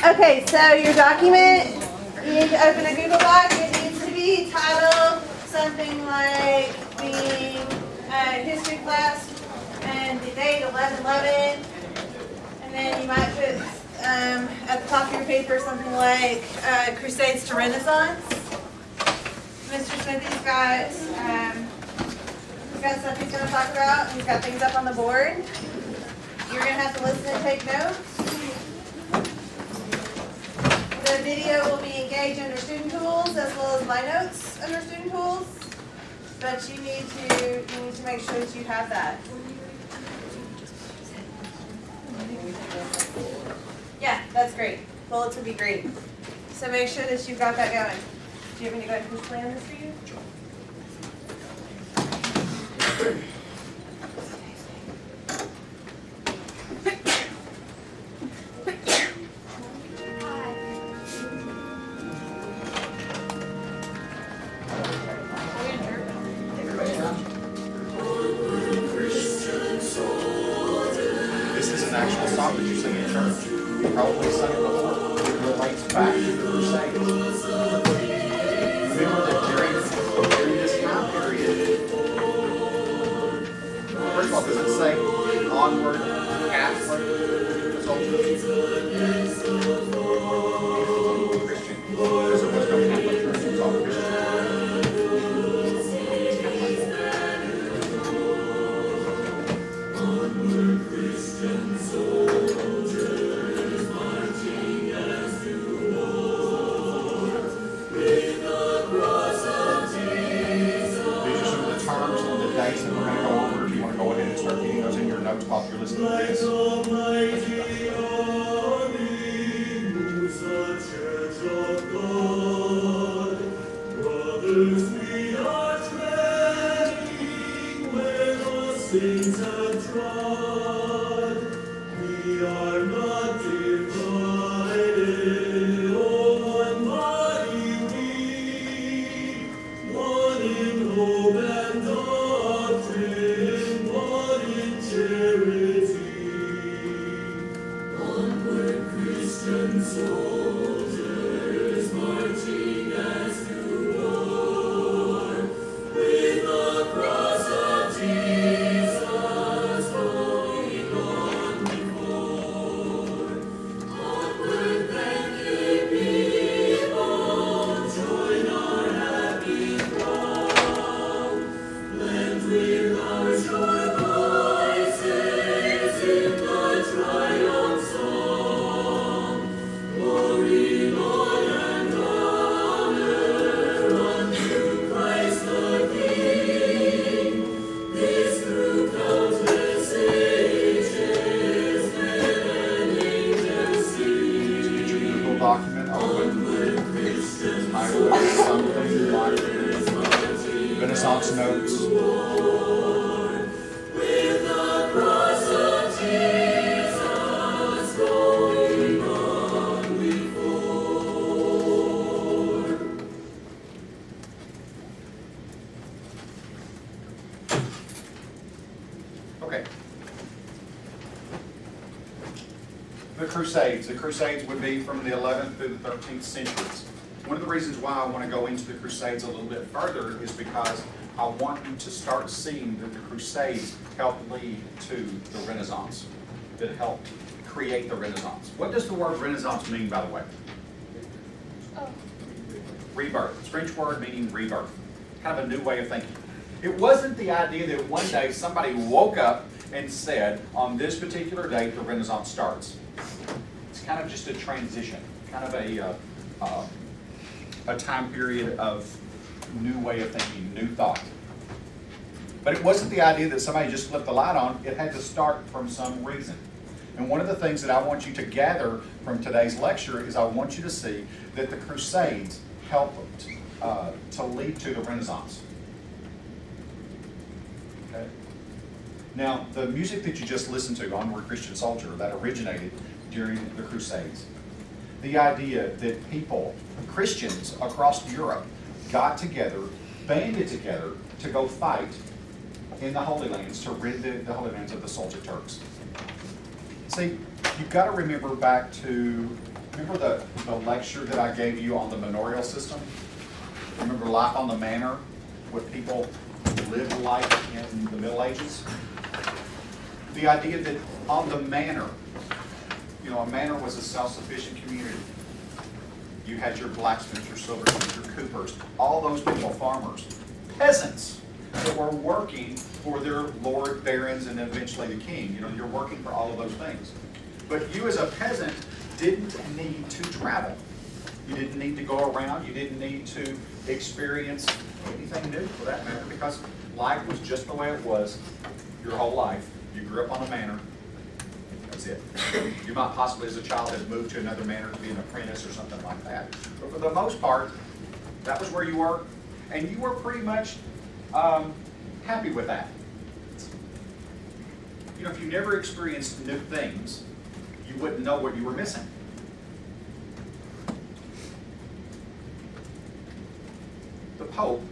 Okay, so your document, you need to open a Google Doc. It needs to be titled something like being history class and the date 11/11, and then you might put at the top of your paper something like Crusades to Renaissance. Mr. Smithey's got stuff he's going to talk about. He's got things up on the board. You're going to have to listen and take notes. The video will be engaged under student tools as well as my notes under student tools. But you need to make sure that you have that. Yeah, that's great. Bullets would be great. So make sure that you've got that going. Do you have any go ahead and plan this for you? This is an actual song that you sing in church. You probably sung it before. It relates back to the Crusades. Remember that during this time period, first of all, does it say onward Catholic soldiers? Christian. Because there was no Catholic church, it was all Christian. While you're listening to this. Renaissance notes. Okay. The Crusades. The Crusades would be from the 11th through the 13th centuries. One of the reasons why I want to go into the Crusades a little bit further is because I want you to start seeing that the Crusades helped lead to the Renaissance, that helped create the Renaissance. What does the word Renaissance mean, by the way? Rebirth. It's a French word meaning rebirth. Kind of a new way of thinking. It wasn't the idea that one day somebody woke up and said, on this particular date, the Renaissance starts. It's kind of just a transition, kind of a time period of new way of thinking, new thought. But it wasn't the idea that somebody just flipped the light on. It had to start from some reason. And one of the things that I want you to gather from today's lecture is I want you to see that the Crusades helped to lead to the Renaissance. Okay? Now, the music that you just listened to, Onward Christian Soldier, that originated during the Crusades. The idea that people, Christians across Europe, got together, banded together to go fight in the Holy Lands to rid the Holy Lands of the Seljuk Turks. See, you've got to remember back to Remember the lecture that I gave you on the manorial system? Remember life on the manor, what people lived like in the Middle Ages? The idea that on the manor, a manor was a self-sufficient community. You had your blacksmiths, your silversmiths, your coopers, all those people, farmers, peasants that were working for their lord, barons, and eventually the king. You're working for all of those things. But you as a peasant didn't need to travel. You didn't need to go around. You didn't need to experience anything new for that matter, because life was just the way it was your whole life. You grew up on a manor. That's it. You might possibly as a child have moved to another manor to be an apprentice or something like that. But for the most part, that was where you were, and you were pretty much happy with that. If you never experienced new things, you wouldn't know what you were missing. The Pope,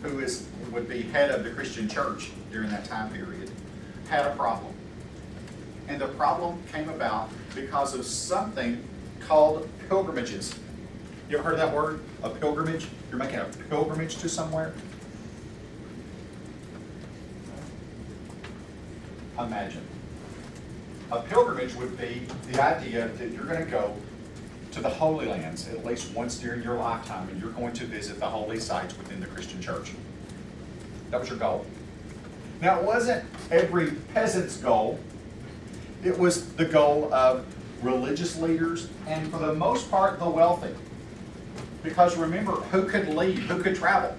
who would be head of the Christian church during that time period, had a problem. And the problem came about because of something called pilgrimages. You ever heard of that word? A pilgrimage? You're making a pilgrimage to somewhere? Imagine. A pilgrimage would be the idea that you're going to go to the Holy Lands at least once during your lifetime, and you're going to visit the holy sites within the Christian church. That was your goal. Now, it wasn't every peasant's goal. It was the goal of religious leaders and, for the most part, the wealthy. Because remember, who could lead? Who could travel?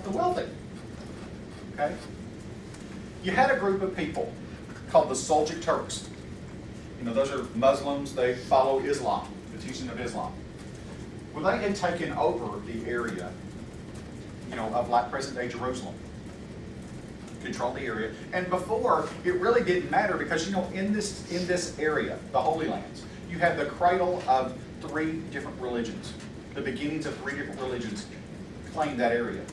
The wealthy. Okay? You had a group of people called the Seljuk Turks. Those are Muslims. They follow Islam, the teaching of Islam. Well, they had taken over the area, of like present-day Jerusalem. Control the area. And before, it really didn't matter because, in this area, the Holy Lands, you have the cradle of 3 different religions. The beginnings of 3 different religions claim that area.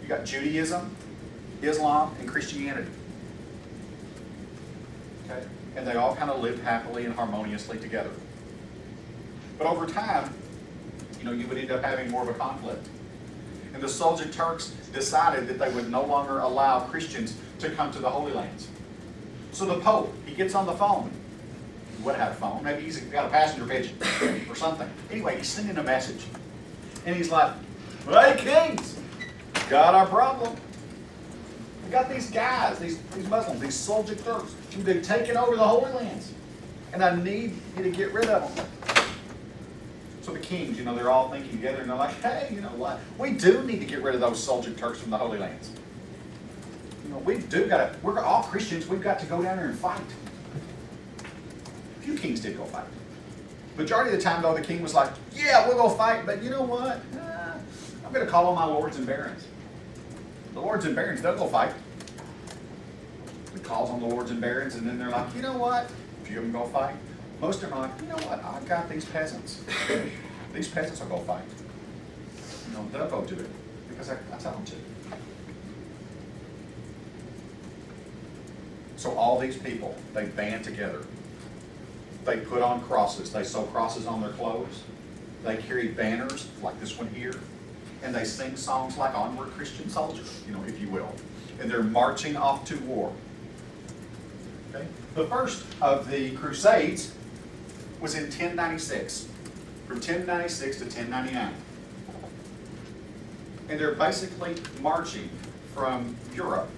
You got Judaism, Islam, and Christianity. Okay? And they all kind of lived happily and harmoniously together. But over time, you would end up having more of a conflict. And the Seljuk Turks decided that they would no longer allow Christians to come to the Holy Lands. So the Pope, he gets on the phone. He would have a phone. Maybe he's got a passenger pigeon or something. Anyway, he's sending a message. And he's like, "Hey, kings, got our problem. We got these guys, these Muslims, these Seljuk Turks. They've taken over the Holy Lands. And I need you to get rid of them." So the kings, they're all thinking together, and they're like, "Hey, you know what? We do need to get rid of those Seljuk Turks from the Holy Lands. We're all Christians. We've got to go down there and fight." A few kings did go fight. Majority of the time, though, the king was like, "Yeah, we'll go fight, but you know what? I'm going to call on my lords and barons." The lords and barons, they'll go fight. He calls on the lords and barons, and then they're like, "You know what? A few of them go fight." Most of them are like, "You know what? I've got these peasants. These peasants will go fight. They'll go do it because I tell them to." So all these people, they band together. They put on crosses. They sew crosses on their clothes. They carry banners like this one here. And they sing songs like "Onward, Christian Soldier," if you will. And they're marching off to war. Okay? The first of the Crusades was in 1096, from 1096 to 1099. And they're basically marching from Europe,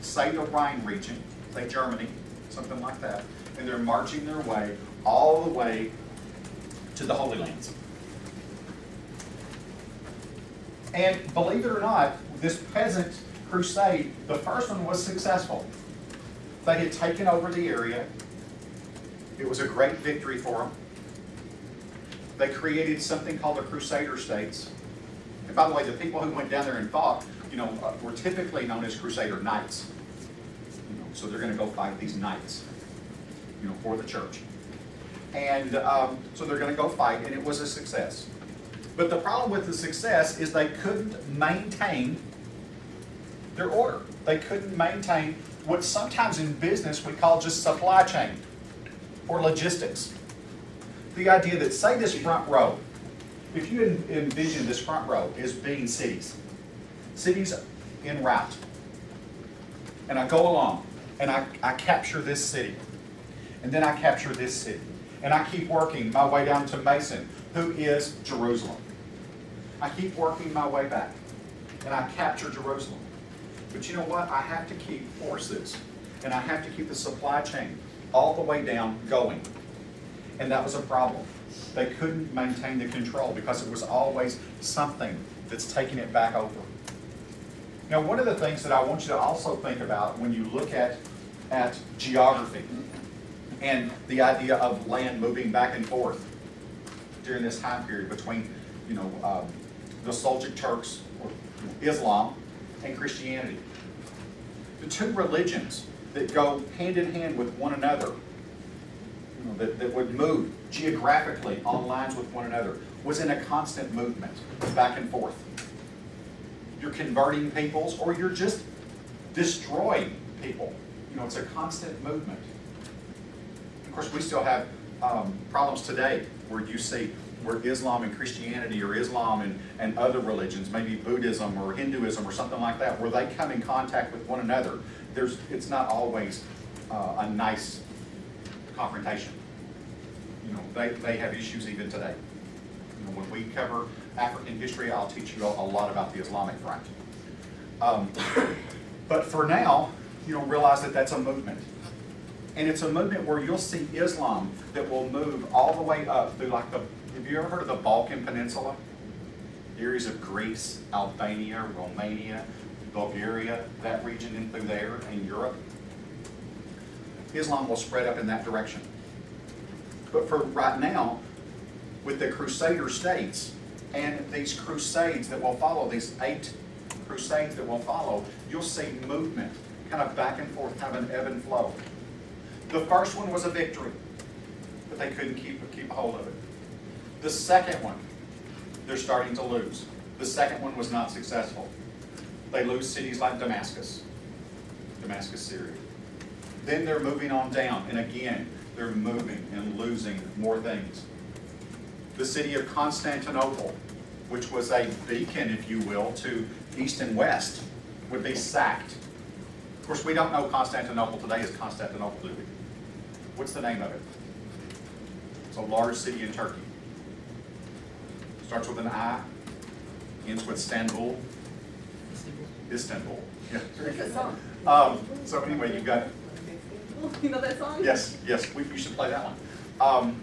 say the Rhine region, say Germany, something like that, and they're marching their way all the way to the Holy Lands. And believe it or not, this peasant crusade, the first one was successful. They had taken over the area. It was a great victory for them. They created something called the Crusader States. And by the way, the people who went down there and fought, were typically known as Crusader Knights. So they're going to go fight these knights, for the church. And so they're going to go fight, and it was a success. But the problem with the success is they couldn't maintain their order. They couldn't maintain what sometimes in business we call just supply chain. or logistics. The idea that, say this front row, if you envision this front row as being cities en route, and I go along, and I capture this city, and then I capture this city, and I keep working my way down to Mason, who is Jerusalem. I keep working my way back, and I capture Jerusalem. But you know what? I have to keep forces, and I have to keep the supply chain all the way down going. And that was a problem. They couldn't maintain the control because it was always something that's taking it back over. Now, one of the things that I want you to also think about when you look at geography and the idea of land moving back and forth during this time period between, the Seljuk Turks, or Islam, and Christianity. The two religions that go hand in hand with one another, that would move geographically on lines with one another, was in a constant movement back and forth. You're converting peoples, or you're just destroying people. It's a constant movement. Of course, we still have problems today where you see where Islam and Christianity, or Islam and other religions, maybe Buddhism or Hinduism or something like that, where they come in contact with one another, it's not always a nice confrontation. They have issues even today. When we cover African history, I'll teach you a lot about the Islamic front. But for now, realize that that's a movement. And it's a movement where you'll see Islam that will move all the way up through have you ever heard of the Balkan Peninsula? Areas of Greece, Albania, Romania, Bulgaria, that region in through there, and Europe. Islam will spread up in that direction. But for right now, with the Crusader states and these crusades that will follow, these 8 crusades that will follow, you'll see movement, kind of back and forth, kind of an ebb and flow. The first one was a victory, but they couldn't keep a hold of it. The second one, they're starting to lose. The second one was not successful. They lose cities like Damascus, Syria. Then they're moving on down, and again, they're moving and losing more things. The city of Constantinople, which was a beacon, if you will, to east and west, would be sacked. Of course, we don't know Constantinople today as Constantinople, do we? What's the name of it? It's a large city in Turkey. Starts with an I, ends with Istanbul. Yeah. It's a song. So anyway, you've got... You know that song? Yes, you should play that one.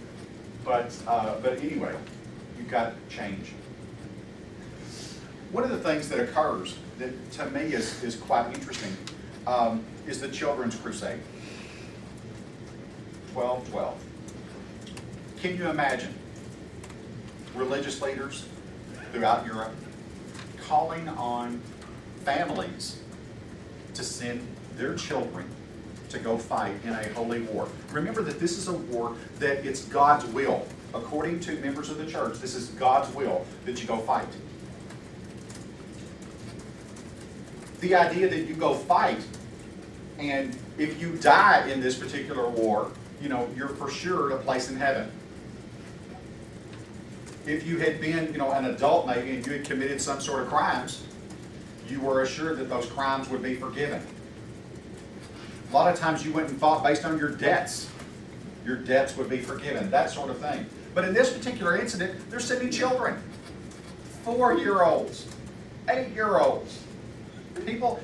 But anyway, you've got change. One of the things that occurs that to me is quite interesting is the Children's Crusade. 1212. Can you imagine religious leaders throughout Europe calling on families to send their children to go fight in a holy war? Remember that this is a war that it's God's will. According to members of the church, this is God's will that you go fight. The idea that you go fight, and if you die in this particular war, you're for sure a place in heaven. If you had been, an adult maybe, and you had committed some sort of crimes, you were assured that those crimes would be forgiven. A lot of times you went and fought based on your debts. Your debts would be forgiven, that sort of thing. But in this particular incident, they're sending children. 4-year-olds, 8-year-olds.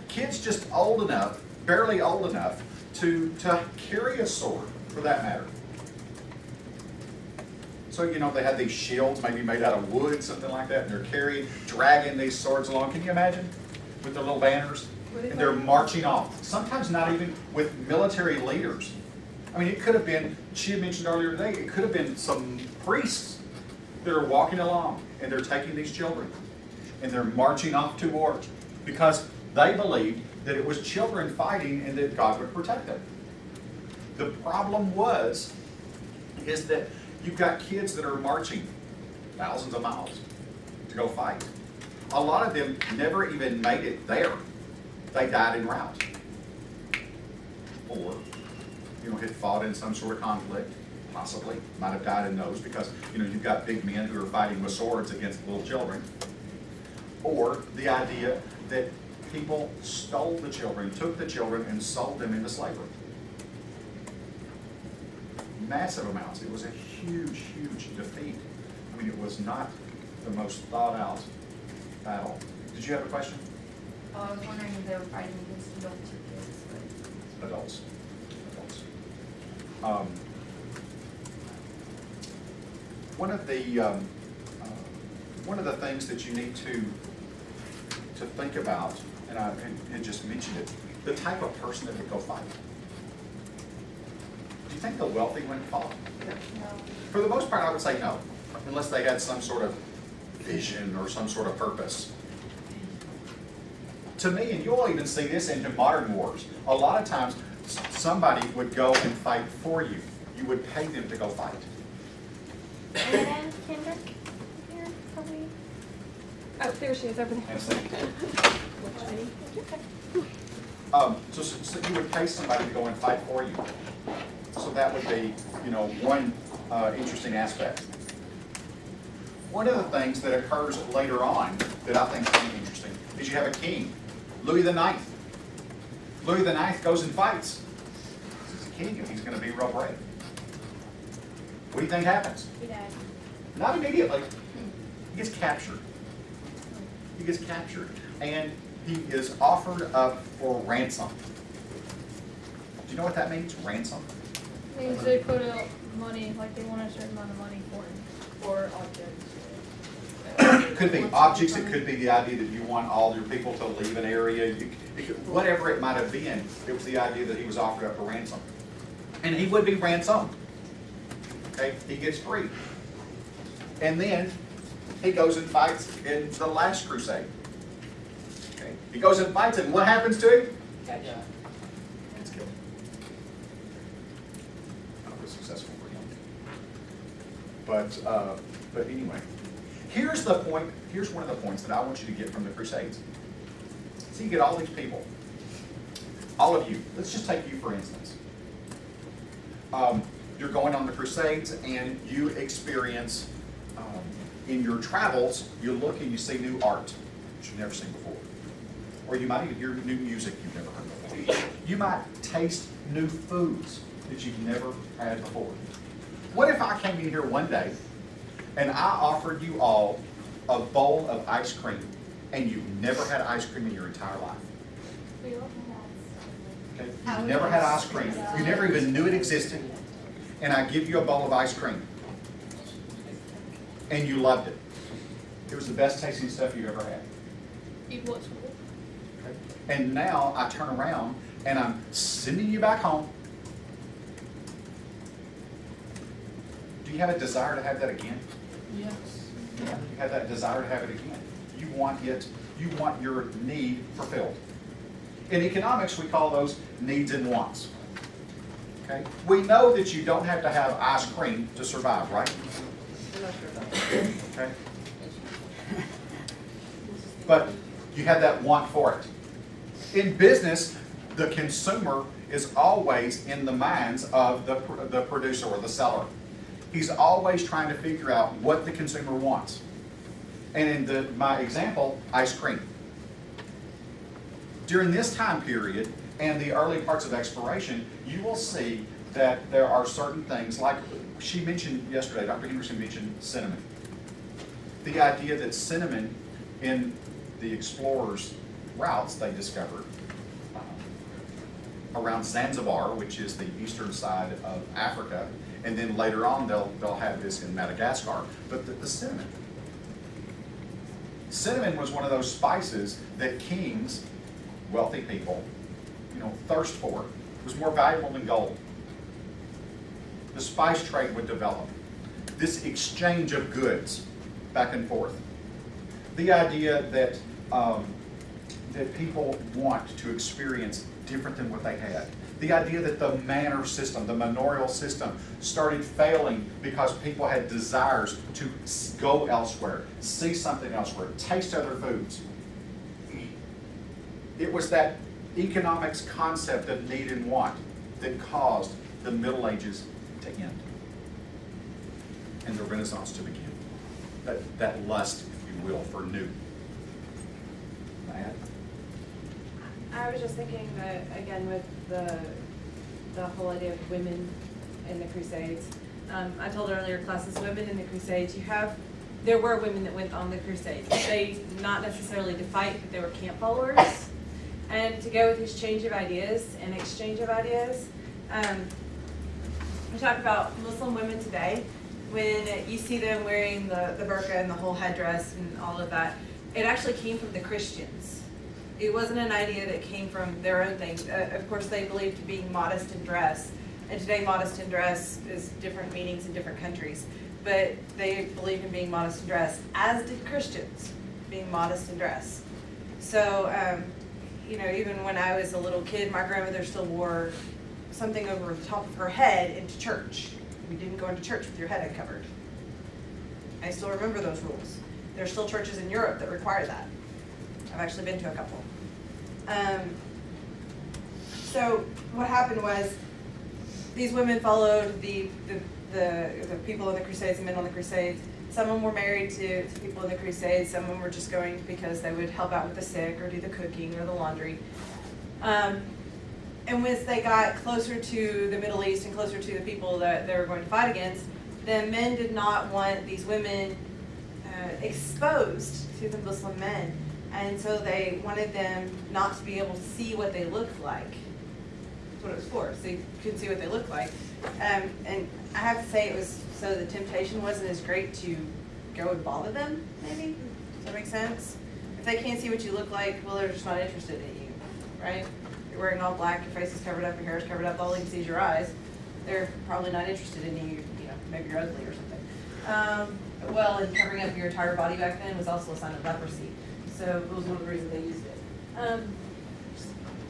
Kids just old enough, barely old enough, to carry a sword, for that matter. So, they had these shields, maybe made out of wood, something like that, and they're dragging these swords along. Can you imagine? With their little banners? And they're marching off. Sometimes not even with military leaders. I mean, it could have been, she had mentioned earlier today, it could have been some priests that are walking along, and they're taking these children, and they're marching off to war, because they believed that it was children fighting and that God would protect them. The problem is that you've got kids that are marching thousands of miles to go fight. A lot of them never even made it there. They died en route. Or, had fought in some sort of conflict possibly, might have died in those because, you know, you've got big men who are fighting with swords against little children. Or the idea that people stole the children, took the children, and sold them into slavery. Massive amounts. It was a huge, huge defeat. I mean, it was not the most thought out battle. Did you have a question? Oh, I was wondering if they were fighting against adults or kids, but. Adults. One of the things that you need to think about, and I had just mentioned it, the type of person that would go fight. Do you think the wealthy went and fought? No. For the most part, I would say no, unless they had some sort of vision or some sort of purpose. To me, and you'll even see this in modern wars, a lot of times somebody would go and fight for you. You would pay them to go fight. And Kendrick here, probably. Oh, there she is over there. And so you would pay somebody to go and fight for you. So that would be, you know, one interesting aspect. One of the things that occurs later on that I think is pretty interesting is you have a king, Louis the Ninth. Louis the Ninth goes and fights. He's a king and he's going to be real brave. What do you think happens? He died. Not immediately. He gets captured. He gets captured. And he is offered up for ransom. Do you know what that means, ransom? Means they put out money, like they want a certain amount of money for it, or objects. It could be objects, it could be the idea that you want all your people to leave an area. Whatever it might have been, it was the idea that he was offered up for ransom. And he would be ransomed. Okay, he gets free. And then he goes and fights in the last crusade. Okay, he goes and fights, and what happens to him? He's killed. Not real successful for him. But anyway, here's the point. Here's one of the points that I want you to get from the Crusades. So you get all these people, all of you. Let's just take you for instance. You're going on the Crusades, and you experience in your travels. You look and you see new art that you've never seen before, or you might even hear new music you've never heard before. You might taste new foods that you've never had before. What if I came in here one day and I offered you all a bowl of ice cream, and you've never had ice cream in your entire life? Okay? You've never had ice cream. You never even knew it existed. And I give you a bowl of ice cream. And you loved it. It was the best tasting stuff you ever had. Eat what's cool. Okay? And now I turn around and I'm sending you back home. Do you have a desire to have that again? Yes. Yeah, you have that desire to have it again. You want it, you want your need fulfilled. In economics, we call those needs and wants. Okay? We know that you don't have to have ice cream to survive, right? Okay? But you have that want for it. In business, the consumer is always in the minds of the producer or the seller. He's always trying to figure out what the consumer wants. And in my example, ice cream. During this time period and the early parts of exploration, you will see that there are certain things, like she mentioned yesterday, Dr. Hendrickson mentioned cinnamon. The idea that cinnamon in the explorers' routes they discovered around Zanzibar, which is the eastern side of Africa, and then later on they'll have this in Madagascar. But the cinnamon. Cinnamon was one of those spices that kings, wealthy people, thirst for. It was more valuable than gold. The spice trade would develop. This exchange of goods back and forth. The idea that that people want to experience different than what they had. The idea that the manor system, the manorial system, started failing because people had desires to go elsewhere, see something elsewhere, taste other foods. It was that economics concept of need and want that caused the Middle Ages to end. and the Renaissance to begin. That lust, if you will, for new. Matt? I was just thinking that, again, with the whole idea of women in the Crusades. I told earlier classes, women in the Crusades, there were women that went on the Crusades. They, not necessarily to fight, but they were camp followers. And to go with his change of ideas and exchange of ideas. We talk about Muslim women today. When you see them wearing the burqa and the whole headdress and all of that, it actually came from the Christians. It wasn't an idea that came from their own things. Of course, they believed being modest in dress. And today, modest in dress is different meanings in different countries. But they believed in being modest in dress, as did Christians, being modest in dress. So, even when I was a little kid, my grandmother still wore something over the top of her head into church. We didn't go into church with your head uncovered. I still remember those rules. There are still churches in Europe that require that. I've actually been to a couple. So what happened was these women followed the people in the Crusades, the men on the Crusades. Some of them were married to people in the Crusades. Some of them were just going because they would help out with the sick or do the cooking or the laundry. And once they got closer to the Middle East and closer to the people that they were going to fight against, the men did not want these women exposed to the Muslim men. And so they wanted them not to be able to see what they looked like. That's what it was for, so you couldn't see what they looked like. And I have to say it was so the temptation wasn't as great to go and bother them, maybe? Does that make sense? If they can't see what you look like, well, they're just not interested in you, right? You're wearing all black, your face is covered up, your hair is covered up, all you can see is your eyes. They're probably not interested in you, maybe you're ugly or something. Well, and covering up your entire body back then was also a sign of leprosy. So it was one of the reasons they used it.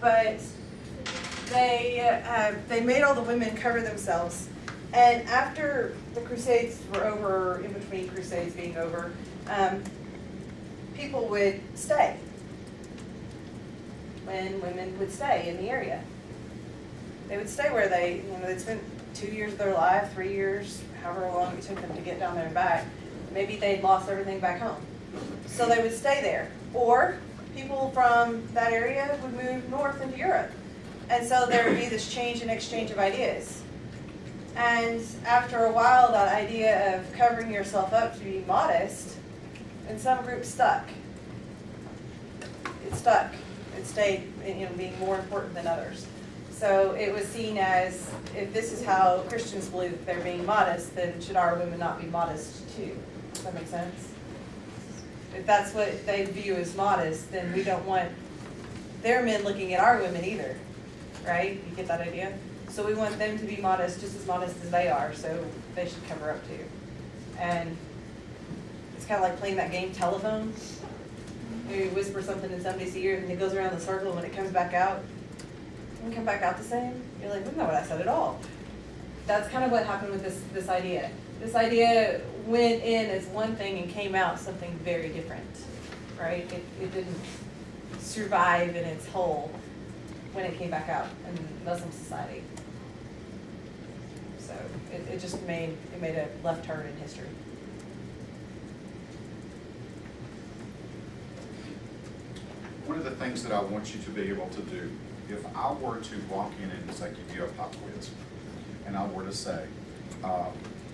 But they made all the women cover themselves. And after the Crusades were over, in between Crusades being over, people would stay. When women would stay in the area. They would stay where they'd spent 2 years of their life, 3 years, however long it took them to get down there and back. Maybe they'd lost everything back home. So they would stay there. Or people from that area would move north into Europe. And so there would be this change and exchange of ideas. And after a while, that idea of covering yourself up to be modest, in some groups stuck. It stuck. It stayed, being more important than others. So it was seen as, if this is how Christians believe that they're being modest, then should our women not be modest too? Does that make sense? If that's what they view as modest, then we don't want their men looking at our women either, right? You get that idea? So we want them to be modest, just as modest as they are, so they should cover up too. And it's kind of like playing that game telephone. You whisper something in somebody's ear, and it goes around the circle, and when it comes back out, it doesn't come back out the same. You're like, that's not what I said at all. That's kind of what happened with this idea. This idea went in as one thing and came out something very different, right? It didn't survive in its whole when it came back out in Muslim society. So it just made a left turn in history. One of the things that I want you to be able to do, if I were to walk in and say, give you a pop quiz, and I were to say, I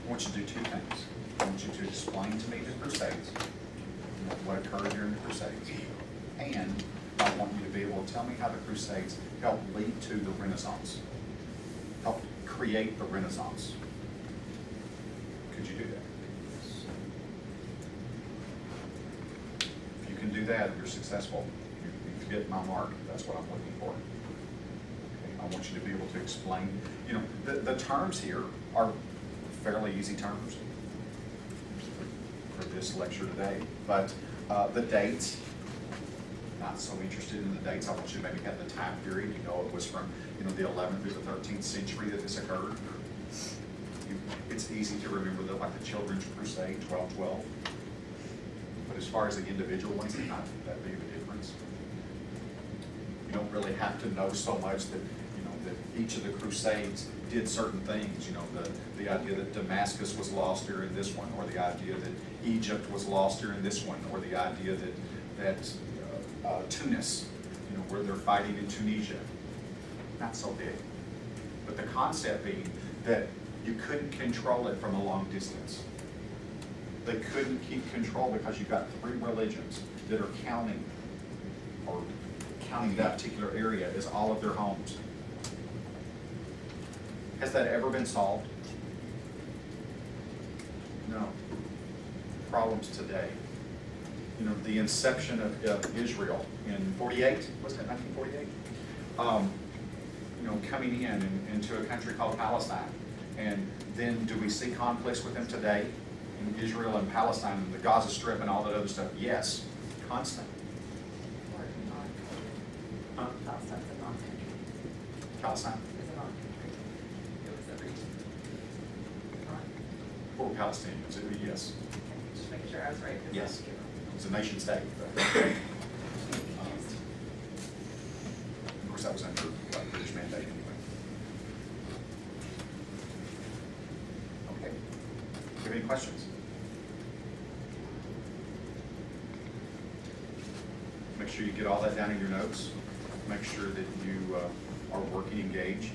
want you to do two things. I want you to explain to me the Crusades, what occurred during the Crusades, and I want you to be able to tell me how the Crusades helped lead to the Renaissance, helped create the Renaissance. Could you do that? If you can do that, you're successful. You've hit my mark. That's what I'm looking for. Okay. I want you to be able to explain. The terms here are fairly easy terms for this lecture today, but the dates, not so interested in the dates. I want you to maybe have the time period. It was from the 11th through the 13th century that this occurred. It's easy to remember like the Children's Crusade, 1212. But as far as the individual ones, they're not that big of a difference. You don't really have to know so much that each of the Crusades did certain things. You know, the idea that Damascus was lost during this one, or the idea that Egypt was lost during this one, or the idea that Tunis, you know, where they're fighting in Tunisia. Not so big. But the concept being that you couldn't control it from a long distance. They couldn't keep control because you've got 3 religions that are counting that particular area as all of their homes. Has that ever been solved? No. Problems today. You know, the inception of Israel in 48, was it 1948? You know, coming into a country called Palestine. And then do we see conflicts with them today in Israel and Palestine and the Gaza Strip and all that other stuff? Yes, constant. Huh? Palestine's a non-country. Palestine? It's a non-country. It was a region. For Palestinians, yes. Just making sure I was right. 'cause Yes. that's- It's a nation state. Of course, that was under British mandate anyway. Okay. Do you have any questions? Make sure you get all that down in your notes. Make sure that you are working engaged.